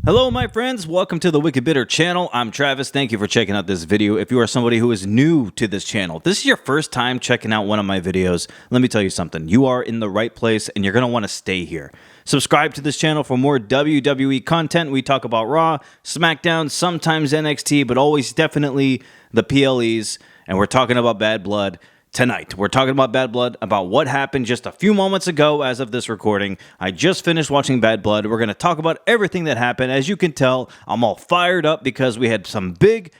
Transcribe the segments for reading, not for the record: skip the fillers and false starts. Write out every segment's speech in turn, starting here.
Hello my friends, welcome to the Wicked Bitter channel. I'm Travis, thank you for checking out this video. If you are somebody who is new to this channel, this is your first time checking out one of my videos, let me tell you something. You are in the right place and you're going to want to stay here. Subscribe to this channel for more WWE content. We talk about Raw, SmackDown, sometimes NXT, but always definitely the PLEs, and we're talking about Bad Blood. Tonight, we're talking about Bad Blood, about what happened just a few moments ago as of this recording. I just finished watching Bad Blood. We're going to talk about everything that happened. As you can tell, I'm all fired up because we had some big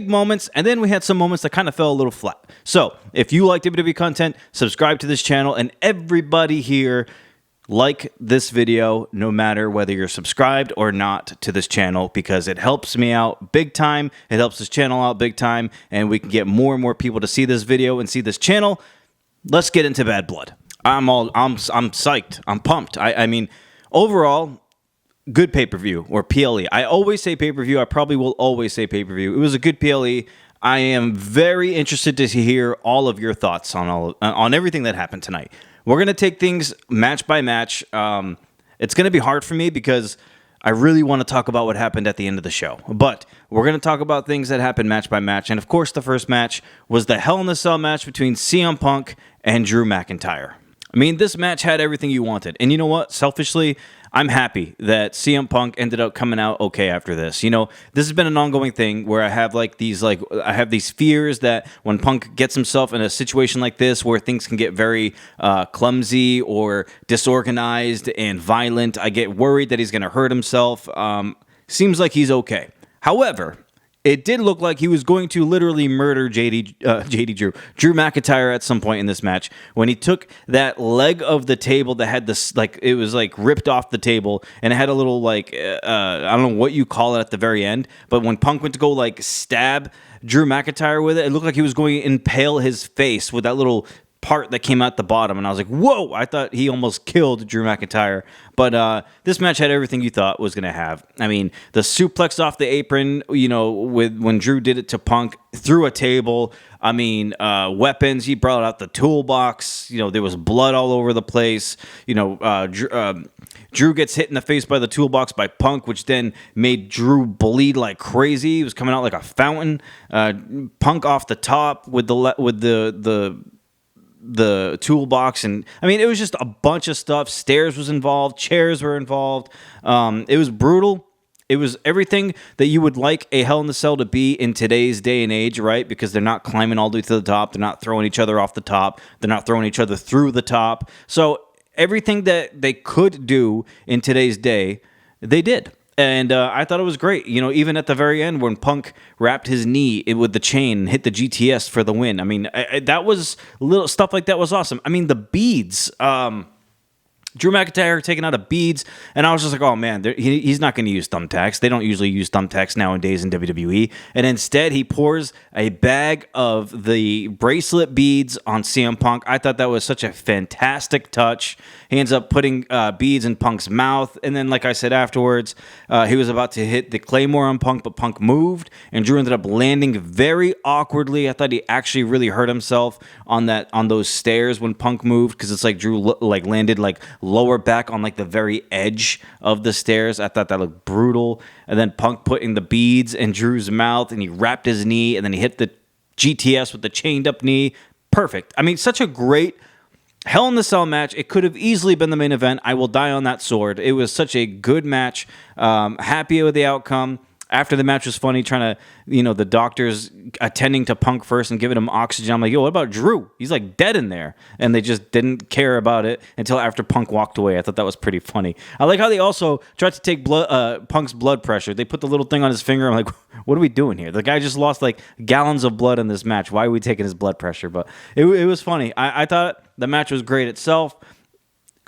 moments, and then we had some moments that kind of fell a little flat. So, if you like WWE content, subscribe to this channel, and everybody here, like this video no matter whether you're subscribed or not to this channel, because it helps me out big time, it helps this channel out big time, and we can get more and more people to see this video and see this channel. Let's get into Bad Blood. I'm psyched. I'm pumped. I mean, overall, good pay-per-view, or PLE. I always say pay-per-view. I probably will always say pay-per-view. It was a good PLE. I am very interested to hear all of your thoughts on everything that happened tonight. We're going to take things match by match. It's going to be hard for me because I really want to talk about what happened at the end of the show. But we're going to talk about things that happened match by match. And of course, the first match was the Hell in a Cell match between CM Punk and Drew McIntyre. I mean, this match had everything you wanted. And you know what? Selfishly, I'm happy that CM Punk ended up coming out okay after this. You know, this has been an ongoing thing where I have these fears that when Punk gets himself in a situation like this where things can get very clumsy or disorganized and violent, I get worried that he's going to hurt himself. Seems like he's okay. However, it did look like he was going to literally murder Drew McIntyre at some point in this match when he took that leg of the table that had this, like, it was like ripped off the table and it had a little like, I don't know what you call it at the very end, but when Punk went to go like stab Drew McIntyre with it, it looked like he was going to impale his face with that little part that came out the bottom, and I was like, whoa, I thought he almost killed Drew McIntyre. But this match had everything you thought was going to have. I mean, the suplex off the apron, you know, when Drew did it to Punk through a table. I mean, weapons, he brought out the toolbox. You know, there was blood all over the place. You know, Drew gets hit in the face by the toolbox by Punk, which then made Drew bleed like crazy. He was coming out like a fountain. Punk off the top with the toolbox, and I mean, it was just a bunch of stuff. Stairs was involved, chairs were involved. It was brutal. It was everything that you would like a Hell in a Cell to be in today's day and age, right? Because they're not climbing all the way to the top. They're not throwing each other off the top. They're not throwing each other through the top. So everything that they could do in today's day, they did. And I thought it was great. You know, even at the very end when Punk wrapped his knee with the chain and hit the GTS for the win. I mean, that was little stuff like that was awesome. I mean, the beads. Drew McIntyre taking out of beads, and I was just like, oh man, he's not going to use thumbtacks. They don't usually use thumbtacks nowadays in WWE. And instead, he pours a bag of the bracelet beads on CM Punk. I thought that was such a fantastic touch. He ends up putting beads in Punk's mouth, and then, like I said afterwards, he was about to hit the Claymore on Punk, but Punk moved, and Drew ended up landing very awkwardly. I thought he actually really hurt himself on those stairs when Punk moved, because it's like Drew landed like lower back on like the very edge of the stairs. I thought that looked brutal. And then Punk putting the beads in Drew's mouth, and he wrapped his knee, and then he hit the GTS with the chained up knee. Perfect. I mean, such a great Hell in a Cell match. It could have easily been the main event. I will die on that sword. It was such a good match. Happy with the outcome. After the match was funny, trying to, you know, the doctors attending to Punk first and giving him oxygen. I'm like, yo, what about Drew? He's like dead in there. And they just didn't care about it until after Punk walked away. I thought that was pretty funny. I like how they also tried to take Punk's blood pressure. They put the little thing on his finger. I'm like, what are we doing here? The guy just lost like gallons of blood in this match. Why are we taking his blood pressure? But it was funny. I thought the match was great itself.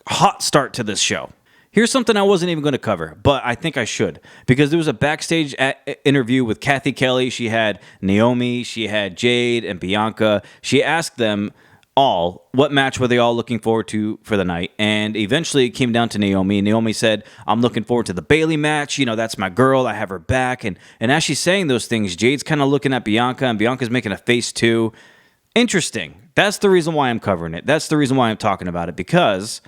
Hot start to this show. Here's something I wasn't even going to cover, but I think I should, because there was a backstage interview with Kathy Kelly. She had Naomi, she had Jade, and Bianca. She asked them all what match were they all looking forward to for the night, and eventually it came down to Naomi. Naomi said, I'm looking forward to the Bayley match. You know, that's my girl. I have her back. And as she's saying those things, Jade's kind of looking at Bianca, and Bianca's making a face too. Interesting. That's the reason why I'm covering it. That's the reason why I'm talking about it, because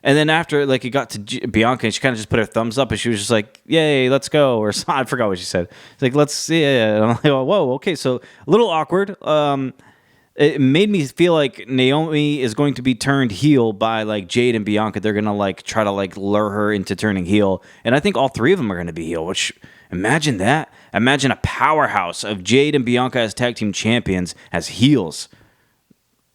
And then after, like, it got to Bianca, and she kind of just put her thumbs up, and she was just like, "Yay, let's go," or I forgot what she said. It's like, "Let's see." Yeah. And I'm like, oh, "Whoa, okay." So a little awkward. It made me feel like Naomi is going to be turned heel by like Jade and Bianca. They're gonna like try to like lure her into turning heel, and I think all three of them are gonna be heel. Which, imagine that. Imagine a powerhouse of Jade and Bianca as tag team champions as heels.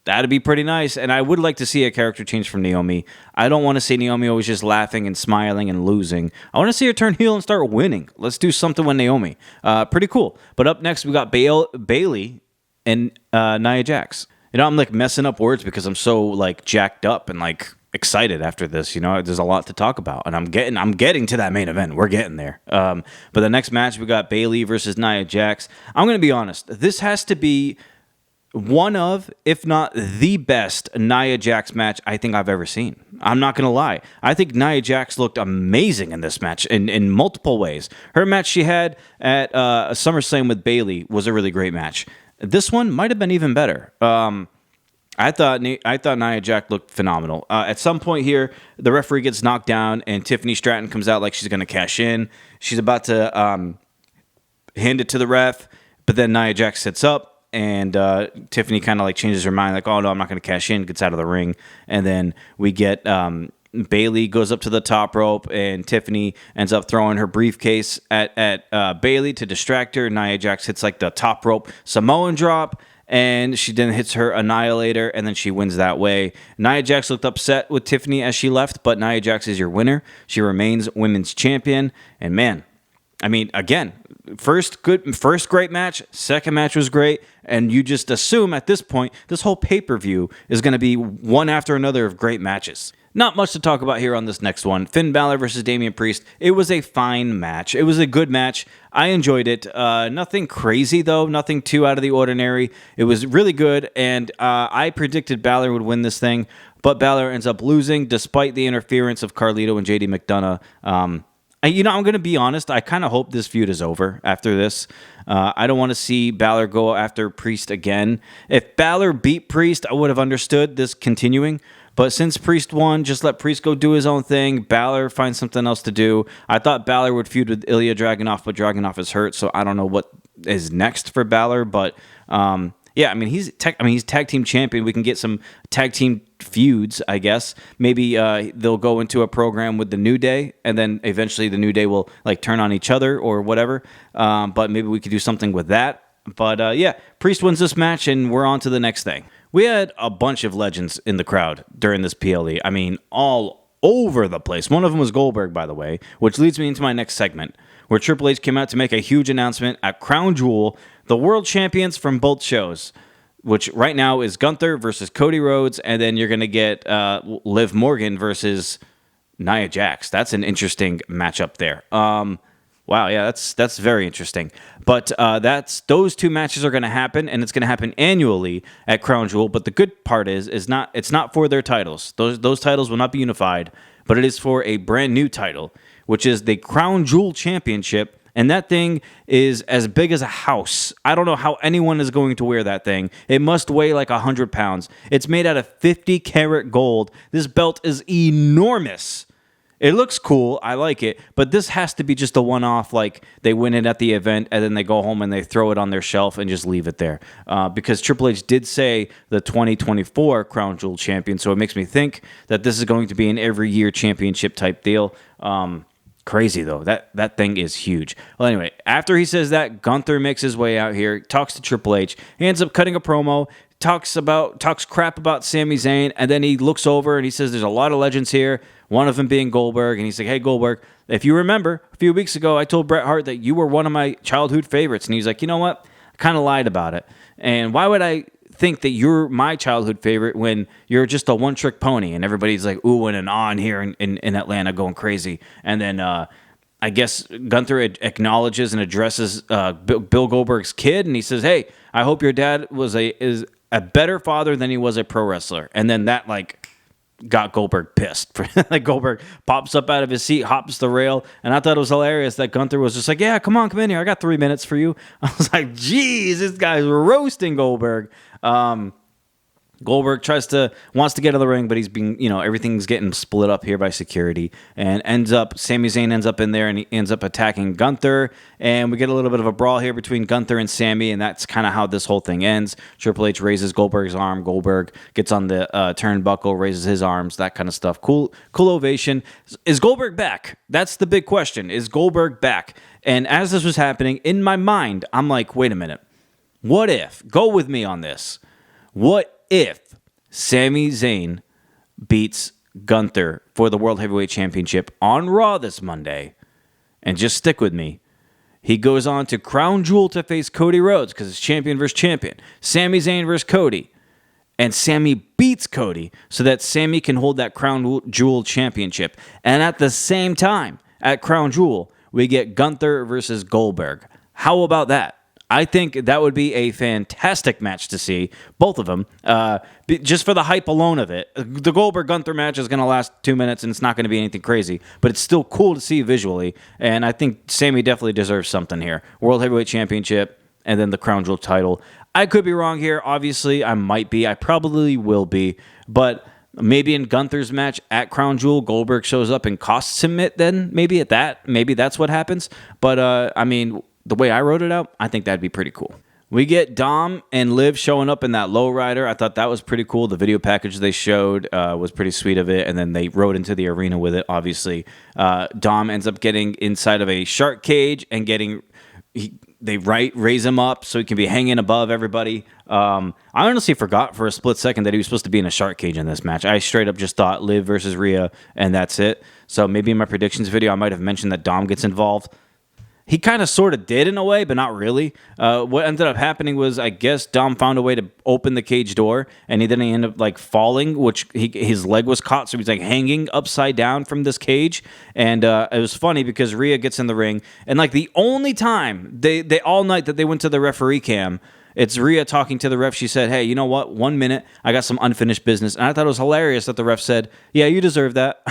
That'd be pretty nice, and I would like to see a character change from Naomi. I don't want to see Naomi always just laughing and smiling and losing. I want to see her turn heel and start winning. Let's do something with Naomi. Pretty cool. But up next, we got Bayley and Nia Jax. You know, I'm like messing up words because I'm so like jacked up and like excited after this. You know, there's a lot to talk about, and I'm getting to that main event. We're getting there. But the next match, we got Bayley versus Nia Jax. I'm gonna be honest. This has to be one of, if not the best Nia Jax match I think I've ever seen. I'm not going to lie. I think Nia Jax looked amazing in this match in multiple ways. Her match she had at SummerSlam with Bayley was a really great match. This one might have been even better. I thought Nia Jax looked phenomenal. At some point here, the referee gets knocked down, and Tiffany Stratton comes out like she's going to cash in. She's about to hand it to the ref, but then Nia Jax sits up. And Tiffany kind of like changes her mind, like, "Oh no, I'm not going to cash in." Gets out of the ring, and then we get Bayley goes up to the top rope, and Tiffany ends up throwing her briefcase at Bayley to distract her. Nia Jax hits like the top rope Samoan drop, and she then hits her Annihilator, and then she wins that way. Nia Jax looked upset with Tiffany as she left, but Nia Jax is your winner. She remains women's champion, and man, I mean, again, first great match, second match was great, and you just assume at this point this whole pay-per-view is going to be one after another of great matches. Not much to talk about here on this next one. Finn Balor versus Damian Priest. It was a fine match. It was a good match. I enjoyed it. Nothing crazy, though. Nothing too out of the ordinary. It was really good, and I predicted Balor would win this thing, but Balor ends up losing despite the interference of Carlito and JD McDonough. I'm going to be honest. I kind of hope this feud is over after this. I don't want to see Balor go after Priest again. If Balor beat Priest, I would have understood this continuing. But since Priest won, just let Priest go do his own thing. Balor find something else to do. I thought Balor would feud with Ilya Dragunov, but Dragunov is hurt, so I don't know what is next for Balor. But yeah, I mean he's tag team champion. We can get some tag team feuds, I guess. Maybe they'll go into a program with the New Day, and then eventually the New Day will like turn on each other or whatever. But maybe we could do something with that. But yeah, Priest wins this match, and we're on to the next thing. We had a bunch of legends in the crowd during this PLE. I mean, all over the place. One of them was Goldberg, by the way, which leads me into my next segment, where Triple H came out to make a huge announcement at Crown Jewel, the world champions from both shows, which right now is Gunther versus Cody Rhodes, and then you're going to get Liv Morgan versus Nia Jax. That's an interesting matchup there. Wow, yeah, that's very interesting. But those two matches are going to happen, and it's going to happen annually at Crown Jewel. But the good part is it's not for their titles. Those titles will not be unified, but it is for a brand new title, which is the Crown Jewel Championship. And that thing is as big as a house. I don't know how anyone is going to wear that thing. It must weigh like 100 pounds. It's made out of 50 karat gold. This belt is enormous. It looks cool. I like it. But this has to be just a one-off, like they win it at the event and then they go home and they throw it on their shelf and just leave it there. Because Triple H did say the 2024 Crown Jewel champion, so it makes me think that this is going to be an every-year championship type deal. Crazy, though. That thing is huge. Well, anyway, after he says that, Gunther makes his way out here, talks to Triple H. He ends up cutting a promo, talks crap about Sami Zayn, and then he looks over and he says there's a lot of legends here, one of them being Goldberg, and he's like, "Hey, Goldberg, if you remember, a few weeks ago, I told Bret Hart that you were one of my childhood favorites." And he's like, "You know what? I kind of lied about it. And why would I think that you're my childhood favorite when you're just a one-trick pony?" And everybody's like oohing and ahhing here in Atlanta, going crazy. And then I guess Gunther acknowledges and addresses Bill Goldberg's kid, and he says, "Hey, I hope your dad is a better father than he was a pro wrestler." And then that got Goldberg pissed. Like Goldberg pops up out of his seat, hops the rail, and I thought it was hilarious that Gunther was just like, "Yeah, come in here. I got 3 minutes for you." I was like, "Geez, this guy's roasting Goldberg." Goldberg wants to get in the ring, but he's being, everything's getting split up here by security, and Sami Zayn ends up in there, and he ends up attacking Gunther, and we get a little bit of a brawl here between Gunther and Sami, and that's kind of how this whole thing ends. Triple H raises Goldberg's arm, Goldberg gets on the turnbuckle, raises his arms, that kind of stuff. Cool ovation. Is Goldberg back? That's the big question. Is Goldberg back? And as this was happening, in my mind, I'm like, wait a minute. What if? Go with me on this. What if Sami Zayn beats Gunther for the World Heavyweight Championship on Raw this Monday? And just stick with me. He goes on to Crown Jewel to face Cody Rhodes because it's champion versus champion. Sami Zayn versus Cody. And Sami beats Cody so that Sami can hold that Crown Jewel championship. And at the same time, at Crown Jewel, we get Gunther versus Goldberg. How about that? I think that would be a fantastic match to see, both of them, just for the hype alone of it. The Goldberg-Gunther match is going to last 2 minutes, and it's not going to be anything crazy, but it's still cool to see visually, and I think Sami definitely deserves something here. World Heavyweight Championship, and then the Crown Jewel title. I could be wrong here. Obviously, I might be. I probably will be, but maybe in Gunther's match at Crown Jewel, Goldberg shows up and costs him it then, maybe that's what happens, but, the way I wrote it out, I think that'd be pretty cool. We get Dom and Liv showing up in that lowrider. I thought that was pretty cool. The video package they showed was pretty sweet of it, and then they rode into the arena with it, obviously. Dom ends up getting inside of a shark cage and they raise him up so he can be hanging above everybody. I honestly forgot for a split second that he was supposed to be in a shark cage in this match. I straight up just thought Liv versus Rhea, and that's it. So maybe in my predictions video, I might have mentioned that Dom gets involved. He kind of sort of did in a way, but not really. What ended up happening was, I guess, Dom found a way to open the cage door, and he ended up falling, which his leg was caught, so he's hanging upside down from this cage. And it was funny because Rhea gets in the ring, and the only time they all night that they went to the referee cam, it's Rhea talking to the ref. She said, "Hey, you know what? 1 minute, I got some unfinished business." And I thought it was hilarious that the ref said, "Yeah, you deserve that."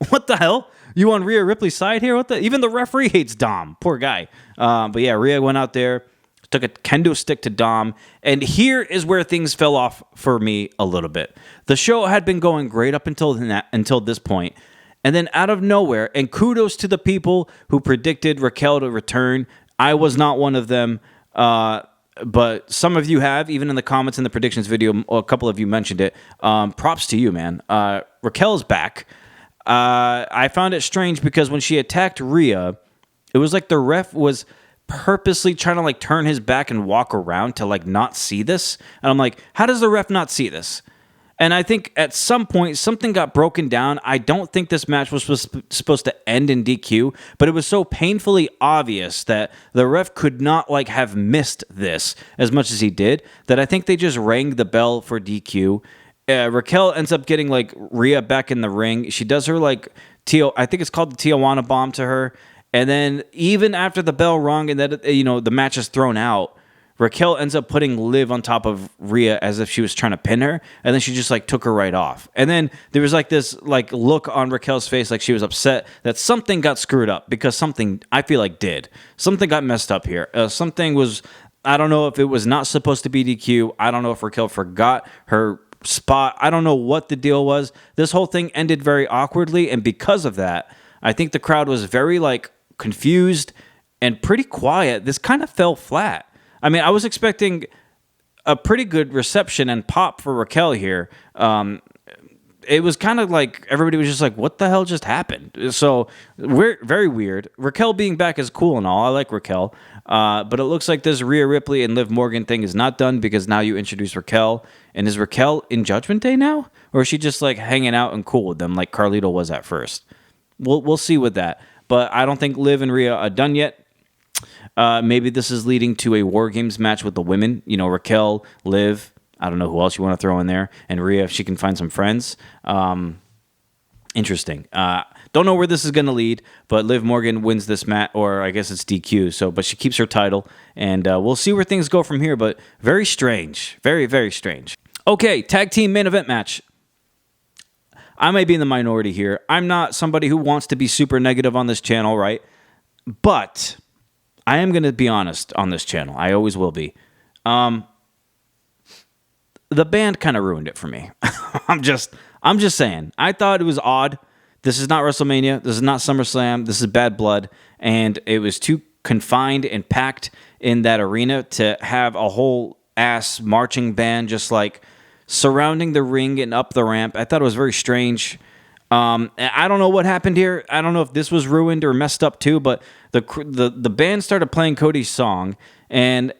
What the hell? You on Rhea Ripley's side here? Even the referee hates Dom. Poor guy. But yeah, Rhea went out there, took a kendo stick to Dom, and here is where things fell off for me a little bit. The show had been going great up until this point, and then out of nowhere, and kudos to the people who predicted Raquel to return. I was not one of them, but some of you have, even in the comments in the predictions video, a couple of you mentioned it. Props to you, man. Raquel's back. I found it strange because when she attacked Rhea, it was like the ref was purposely trying to turn his back and walk around to not see this. And I'm like, how does the ref not see this? And I think at some point something got broken down. I don't think this match was supposed to end in DQ, but it was so painfully obvious that the ref could not have missed this as much as he did that I think they just rang the bell for DQ. Raquel ends up getting Rhea back in the ring. She does her I think it's called the Tijuana bomb to her. And then even after the bell rung and that the match is thrown out, Raquel ends up putting Liv on top of Rhea as if she was trying to pin her, and then she just took her right off. And then there was this look on Raquel's face she was upset that something got screwed up because something I feel did. Something got messed up here. Something was, I don't know if it was not supposed to be DQ. I don't know if Raquel forgot her spot. I don't know what the deal was. This whole thing ended very awkwardly, and because of that, I think the crowd was very confused and pretty quiet. This kind of fell flat. I mean, I was expecting a pretty good reception and pop for Raquel here. It was kind of everybody was just what the hell just happened? So we're very weird. Raquel being back is cool and all. I like Raquel. But it looks like this Rhea Ripley and Liv Morgan thing is not done because now you introduce Raquel. And is Raquel in Judgment Day now? Or is she just hanging out and cool with them like Carlito was at first? We'll see with that. But I don't think Liv and Rhea are done yet. Maybe this is leading to a War Games match with the women. Raquel, Liv, I don't know who else you want to throw in there. And Rhea, if she can find some friends. Interesting. Don't know where this is going to lead, but Liv Morgan wins this match, or I guess it's DQ. But she keeps her title, and we'll see where things go from here. But very strange. Very, very strange. Okay, tag team main event match. I may be in the minority here. I'm not somebody who wants to be super negative on this channel, right? But I am going to be honest on this channel. I always will be. the band kind of ruined it for me. I'm just saying. I thought it was odd. This is not WrestleMania. This is not SummerSlam. This is Bad Blood. And it was too confined and packed in that arena to have a whole ass marching band just like surrounding the ring and up the ramp. I thought it was very strange. I don't know what happened here. I don't know if this was ruined or messed up too, but the band started playing Cody's song, and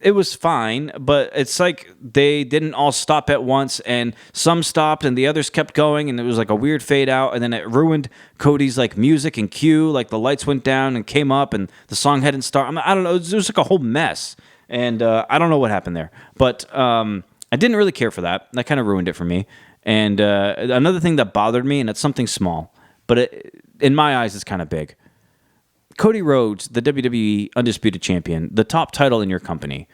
it was fine, but it's like they didn't all stop at once, and some stopped and the others kept going, and it was like a weird fade out, and then it ruined Cody's like music and cue. Like the lights went down and came up, and the song hadn't started. I don't know. It was like a whole mess, and I don't know what happened there. But I didn't really care for that. That kind of ruined it for me. And another thing that bothered me, and it's something small, but in my eyes, it's kind of big. Cody Rhodes, the WWE Undisputed Champion, the top title in your company,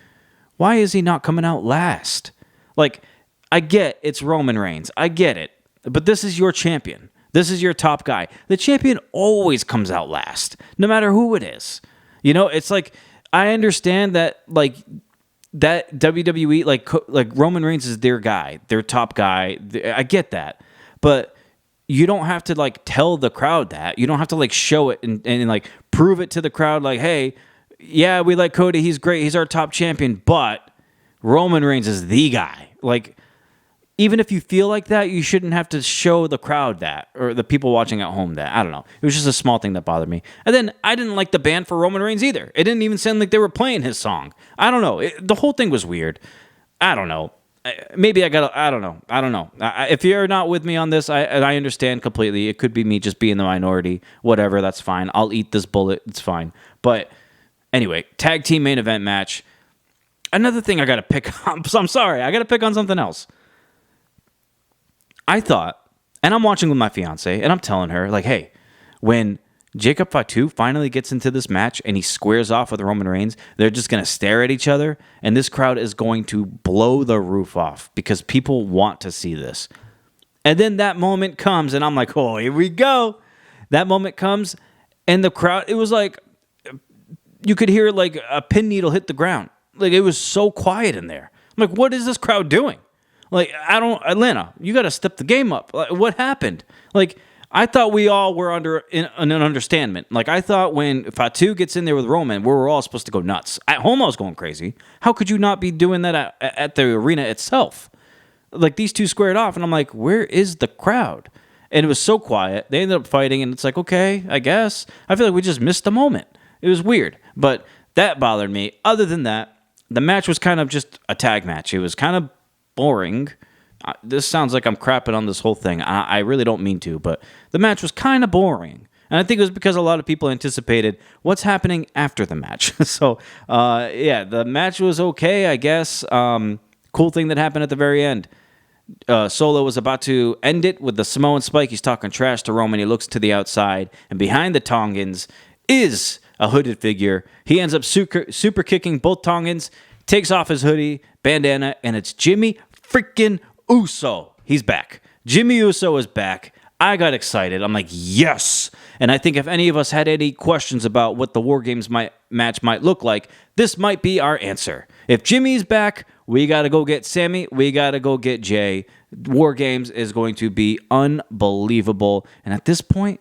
why is he not coming out last? Like, I get it's Roman Reigns. I get it. But this is your champion. This is your top guy. The champion always comes out last, no matter who it is. You know, it's like, I understand that, like, that WWE, like Roman Reigns is their guy, their top guy. I get that. But you don't have to like tell the crowd that. You don't have to like show it and like prove it to the crowd like, hey, yeah, we like Cody, he's great, he's our top champion, but Roman Reigns is the guy. Like, even if you feel like that, you shouldn't have to show the crowd that, or the people watching at home that. I don't know. It was just a small thing that bothered me. And then I didn't like the band for Roman Reigns either. It didn't even sound like they were playing his song. I don't know. The whole thing was weird. I don't know. Maybe I don't know. If you're not with me on this, I understand completely. It could be me just being the minority. Whatever, that's fine. I'll eat this bullet. It's fine. But anyway, tag team main event match. Another thing I got to pick on. I'm sorry. I got to pick on something else. I thought, and I'm watching with my fiance, and I'm telling her, like, hey, when Jacob Fatu finally gets into this match and he squares off with Roman Reigns, they're just going to stare at each other, and this crowd is going to blow the roof off because people want to see this. And then that moment comes, and I'm like, oh, here we go. That moment comes, and the crowd, it was like, you could hear like a pin needle hit the ground. Like, it was so quiet in there. I'm like, what is this crowd doing? Like, Atlanta, you got to step the game up. Like, what happened? Like, I thought we all were under an understanding. Like, I thought when Fatu gets in there with Roman, we were all supposed to go nuts. At home, I was going crazy. How could you not be doing that at the arena itself? Like, these two squared off, and I'm like, where is the crowd? And it was so quiet. They ended up fighting, and it's like, okay, I guess. I feel like we just missed the moment. It was weird, but that bothered me. Other than that, the match was kind of just a tag match. It was kind of boring. This sounds like I'm crapping on this whole thing. I really don't mean to, but the match was kind of boring. And I think it was because a lot of people anticipated what's happening after the match. So, yeah, the match was okay, I guess. Cool thing that happened at the very end. Solo was about to end it with the Samoan spike. He's talking trash to Roman. He looks to the outside, and behind the Tongans is a hooded figure. He ends up super kicking both Tongans, takes off his hoodie, bandana, and it's Jimmy freaking Uso. He's back. Jimmy Uso is back. I got excited. I'm like, yes. And I think if any of us had any questions about what the War Games match might look like, this might be our answer. If Jimmy's back, we got to go get Sammy. We got to go get Jay. War Games is going to be unbelievable. And at this point,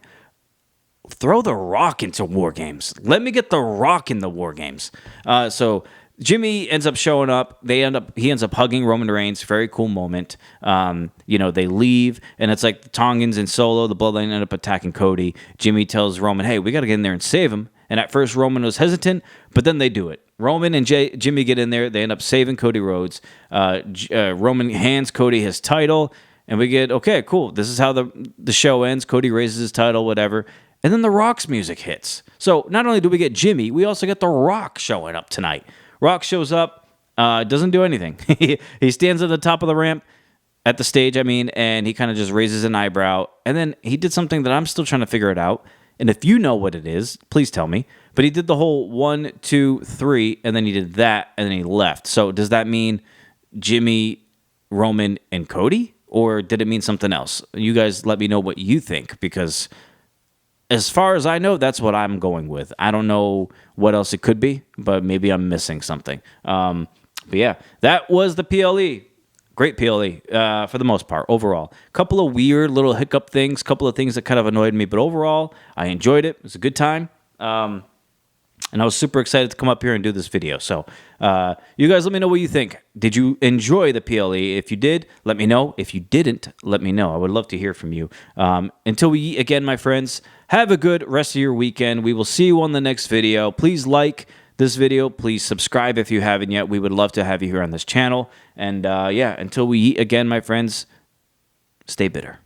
throw The Rock into War Games. Let me get The Rock in the War Games. So Jimmy ends up showing up. He ends up hugging Roman Reigns. Very cool moment. They leave, and it's like the Tongans and Solo, the Bloodline, end up attacking Cody. Jimmy tells Roman, hey, we got to get in there and save him. And at first, Roman was hesitant, but then they do it. Roman and Jimmy get in there. They end up saving Cody Rhodes. Roman hands Cody his title, and we get, okay, cool. This is how the show ends. Cody raises his title, whatever. And then The Rock's music hits. So not only do we get Jimmy, we also get The Rock showing up tonight. Rock shows up, doesn't do anything. He stands at the top of the ramp, at the stage, and he kind of just raises an eyebrow. And then he did something that I'm still trying to figure it out. And if you know what it is, please tell me. But he did the whole 1, 2, 3, and then he did that, and then he left. So does that mean Jimmy, Roman, and Cody? Or did it mean something else? You guys let me know what you think, because as far as I know, that's what I'm going with. I don't know what else it could be, but maybe I'm missing something. But yeah, that was the PLE. Great PLE for the most part, overall. Couple of weird little hiccup things, couple of things that kind of annoyed me, but overall, I enjoyed it. It was a good time. And I was super excited to come up here and do this video. So you guys let me know what you think. Did you enjoy the PLE? If you did, let me know. If you didn't, let me know. I would love to hear from you. Until we eat again, my friends, have a good rest of your weekend. We will see you on the next video. Please like this video. Please subscribe if you haven't yet. We would love to have you here on this channel. And yeah, until we eat again, my friends, stay bitter.